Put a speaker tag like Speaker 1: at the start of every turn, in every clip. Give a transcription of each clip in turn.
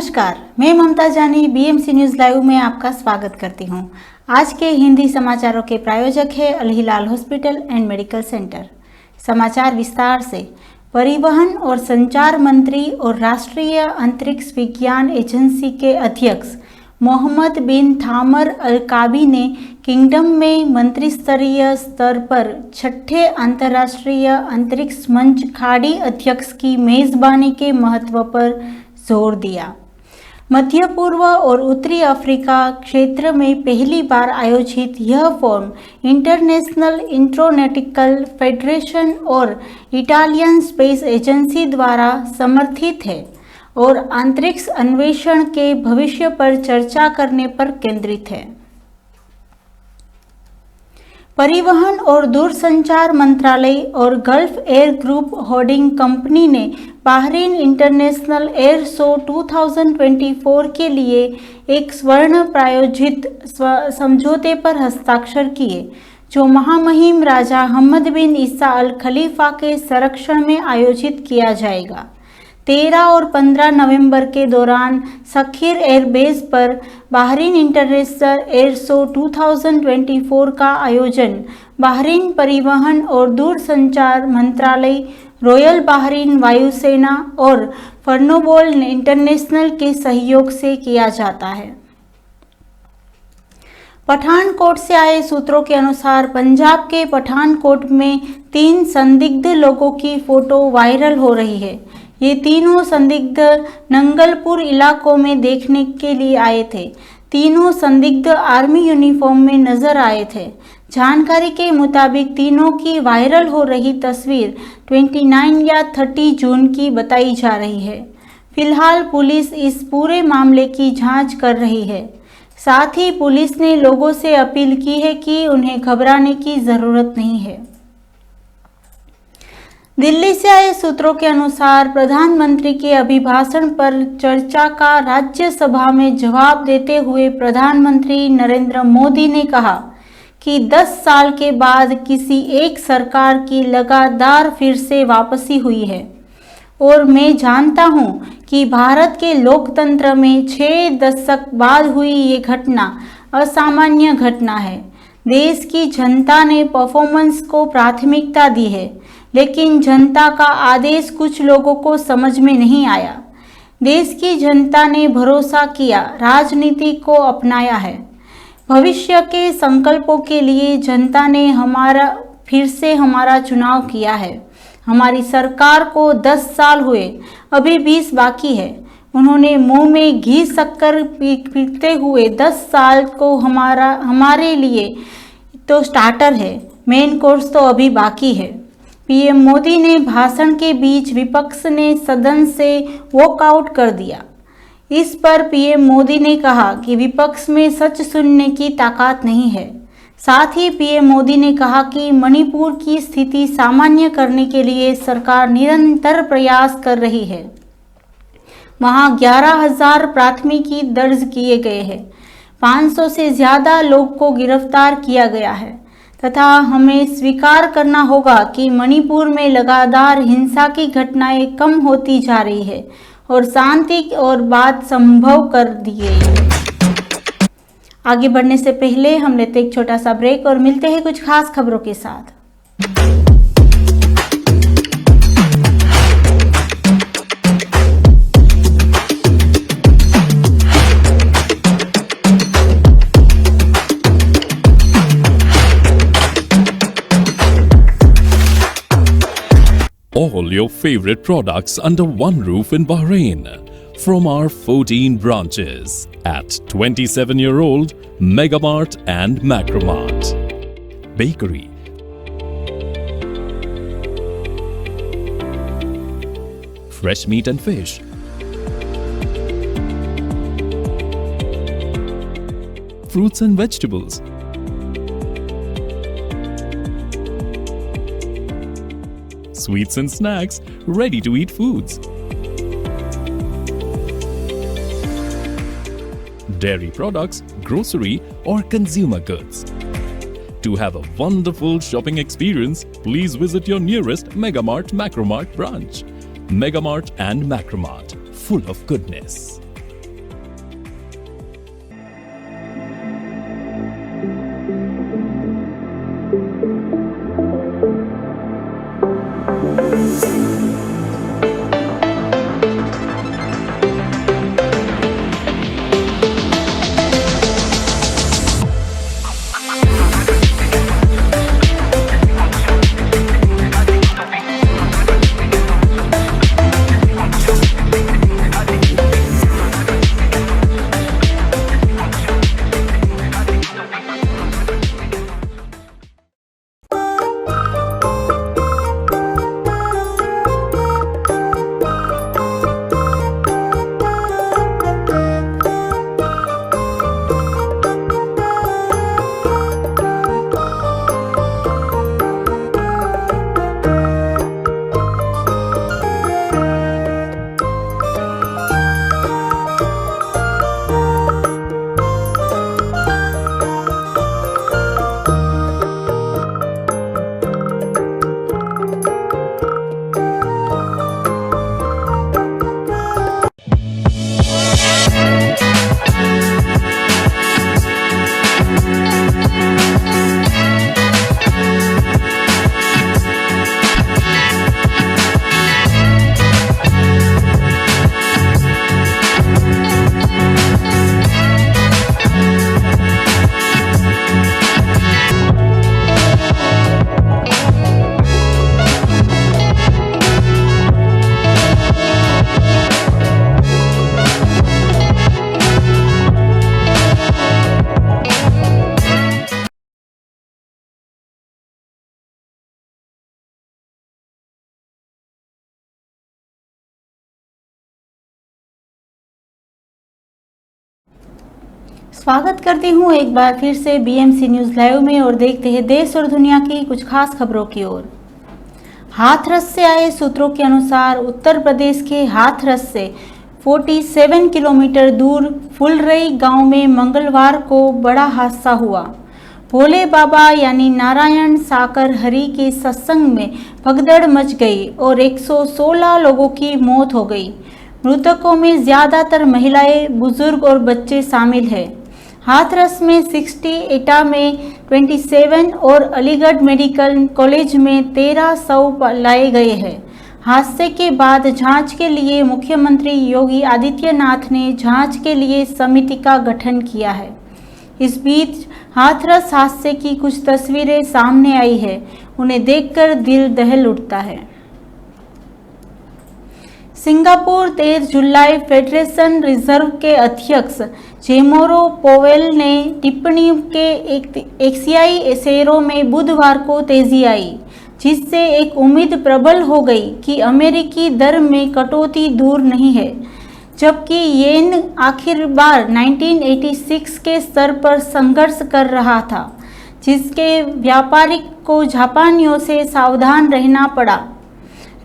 Speaker 1: नमस्कार, मैं ममता जानी बीएमसी न्यूज़ लाइव में आपका स्वागत करती हूं। आज के हिंदी समाचारों के प्रायोजक है अल हिलाल हॉस्पिटल एंड मेडिकल सेंटर। समाचार विस्तार से। परिवहन और संचार मंत्री और राष्ट्रीय अंतरिक्ष विज्ञान एजेंसी के अध्यक्ष मोहम्मद बिन थामर अल काबी ने किंगडम में मंत्री स्तरीय स्तर पर छठे अंतर्राष्ट्रीय अंतरिक्ष मंच खाड़ी अध्यक्ष की मेजबानी के महत्व पर जोर दिया। मध्य पूर्व और उत्तरी अफ्रीका क्षेत्र में पहली बार आयोजित यह फोरम इंटरनेशनल एस्ट्रोनॉटिकल फेडरेशन और इटालियन स्पेस एजेंसी द्वारा समर्थित है और अंतरिक्ष अन्वेषण के भविष्य पर चर्चा करने पर केंद्रित है। परिवहन और दूरसंचार मंत्रालय और gulf air group holding company ने बहरीन इंटरनेशनल एयर शो 2024 के लिए एक स्वर्ण प्रायोजित समझौते पर हस्ताक्षर किए, जो महामहिम राजा हमद बिन ईसा अल खलीफा के संरक्षण में आयोजित किया जाएगा। 13 और 15 नवंबर के दौरान सखीर एयरबेस पर बहरीन इंटरनेशनल एयर शो 2024 का आयोजन बहरीन परिवहन और दूरसंचार मंत्रालय, रॉयल बहरीन वायुसेना और फर्नोबोल इंटरनेशनल के सहयोग से किया जाता है। पठानकोट से आए सूत्रों के अनुसार पंजाब के पठानकोट में 3 संदिग्ध लोगों की फोटो वायरल हो रही है। ये तीनों संदिग्ध नंगलपुर इलाकों में देखने के लिए आए थे। तीनों संदिग्ध आर्मी यूनिफॉर्म में नजर आए थे। जानकारी के मुताबिक तीनों की वायरल हो रही तस्वीर 29 या 30 जून की बताई जा रही है। फिलहाल पुलिस इस पूरे मामले की जांच कर रही है। साथ ही पुलिस ने लोगों से अपील की है कि उन्हें घबराने की जरूरत नहीं है। दिल्ली से आए सूत्रों के अनुसार प्रधानमंत्री के अभिभाषण पर चर्चा का राज्यसभा में जवाब देते हुए प्रधानमंत्री नरेंद्र मोदी ने कहा कि 10 साल के बाद किसी एक सरकार की लगातार फिर से वापसी हुई है और मैं जानता हूं कि भारत के लोकतंत्र में 6 दशक बाद हुई ये घटना असामान्य घटना है। देश की जनता ने परफॉर्मेंस को प्राथमिकता दी है, लेकिन जनता का आदेश कुछ लोगों को समझ में नहीं आया। देश की जनता ने भरोसा किया, राजनीति को अपनाया है। भविष्य के संकल्पों के लिए जनता ने फिर से हमारा चुनाव किया है। हमारी सरकार को 10 साल हुए, अभी 20 बाकी है। उन्होंने मुंह में घी शक्कर पीते हुए 10 साल को हमारे लिए तो स्टार्टर है, मेन कोर्स तो अभी बाकी है। पीएम मोदी ने भाषण के बीच विपक्ष ने सदन से वॉकआउट कर दिया। इस पर पीएम मोदी ने कहा कि विपक्ष में सच सुनने की ताकत नहीं है। साथ ही पीएम मोदी ने कहा कि मणिपुर की स्थिति सामान्य करने के लिए सरकार निरंतर प्रयास कर रही है। वहां 11,000 प्राथमिकी दर्ज किए गए हैं। 500 से ज्यादा लोग को गिरफ्तार किया गया है तथा हमें स्वीकार करना होगा कि मणिपुर में लगातार हिंसा की घटनाएं कम होती जा रही है और शांति और बात संभव कर दी गई है। आगे बढ़ने से पहले हम लेते एक छोटा सा ब्रेक और मिलते हैं कुछ खास खबरों के साथ।
Speaker 2: All your favorite products under one roof in Bahrain from our 14 branches at 27-year-old Megamart and Macromart. Bakery, fresh meat and fish, fruits and vegetables, sweets and snacks, ready-to-eat foods, dairy products, grocery or consumer goods. To have a wonderful shopping experience, please visit your nearest Megamart Macromart branch. Megamart and Macromart, full of goodness.
Speaker 1: स्वागत करती हूँ एक बार फिर से BMC news live में और देखते हैं देश और दुनिया की कुछ खास खबरों की ओर। हाथरस से आए सूत्रों के अनुसार उत्तर प्रदेश के हाथरस से 47 किलोमीटर दूर फुलरई गांव में मंगलवार को बड़ा हादसा हुआ। भोले बाबा यानी नारायण साकर हरि के सत्संग में भगदड़ मच गई और 116 लोगों की मौत हो गई। मृतकों में ज्यादातर महिलाएं, बुजुर्ग और बच्चे शामिल हैं। हाथरस में 60, एटा में 27 और अलीगढ़ मेडिकल कॉलेज में 13 शव लाए गए हैं। हादसे के बाद जांच के लिए मुख्यमंत्री योगी आदित्यनाथ ने जांच के लिए समिति का गठन किया है। इस बीच हाथरस हादसे की कुछ तस्वीरें सामने आई है, उन्हें देखकर दिल दहल उठता है। सिंगापुर 13 जुलाई फेडरेशन रिजर्व के अध्यक्ष जेमोरो पोवेल ने टिप्पणी के एशियाई शेयरों में बुधवार को तेजी आई, जिससे एक उम्मीद प्रबल हो गई कि अमेरिकी दर में कटौती दूर नहीं है, जबकि येन आखिर बार 1986 के स्तर पर संघर्ष कर रहा था, जिसके व्यापारिक को जापानियों से सावधान रहना पड़ा।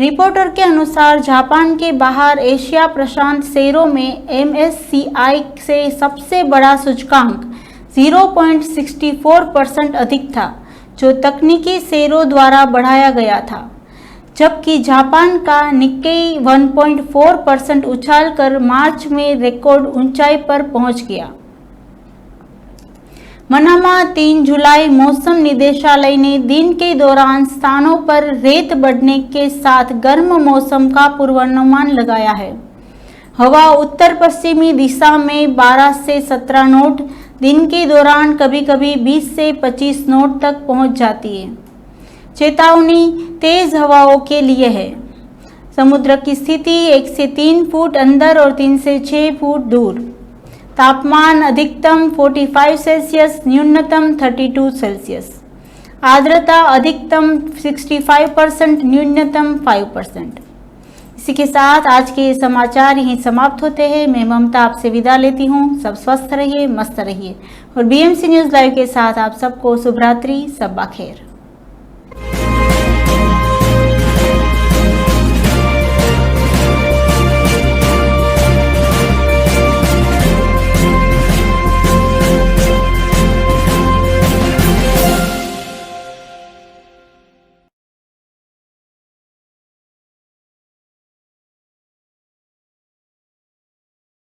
Speaker 1: रिपोर्टर के अनुसार जापान के बाहर एशिया प्रशांत शेयरों में MSCI से सबसे बड़ा सूचकांक 0.64% अधिक था, जो तकनीकी शेयरों द्वारा बढ़ाया गया था, जबकि जापान का निक्केई 1.4% उछालकर मार्च में रिकॉर्ड ऊंचाई पर पहुंच गया। मनामा 3 जुलाई मौसम निदेशालय ने दिन के दौरान स्थानों पर रेत बढ़ने के साथ गर्म मौसम का पूर्वानुमान लगाया है। हवा उत्तर पश्चिमी दिशा में 12 से 17 नॉट, दिन के दौरान कभी-कभी 20 से 25 नॉट तक पहुंच जाती है। चेतावनी तेज हवाओं के लिए है। समुद्र की स्थिति 1 से 3 फुट अंदर और 3 से 6 फुट दूर। तापमान अधिकतम 45 सेल्सियस, न्यूनतम 32 सेल्सियस। आर्द्रता अधिकतम 65%, न्यूनतम 5%। इसी के साथ आज के समाचार यहीं समाप्त होते हैं। मैं ममता आपसे विदा लेती हूँ। सब स्वस्थ रहिए, मस्त रहिए और बीएमसी न्यूज लाइव के साथ आप सबको शुभ रात्रि, शब बखैर।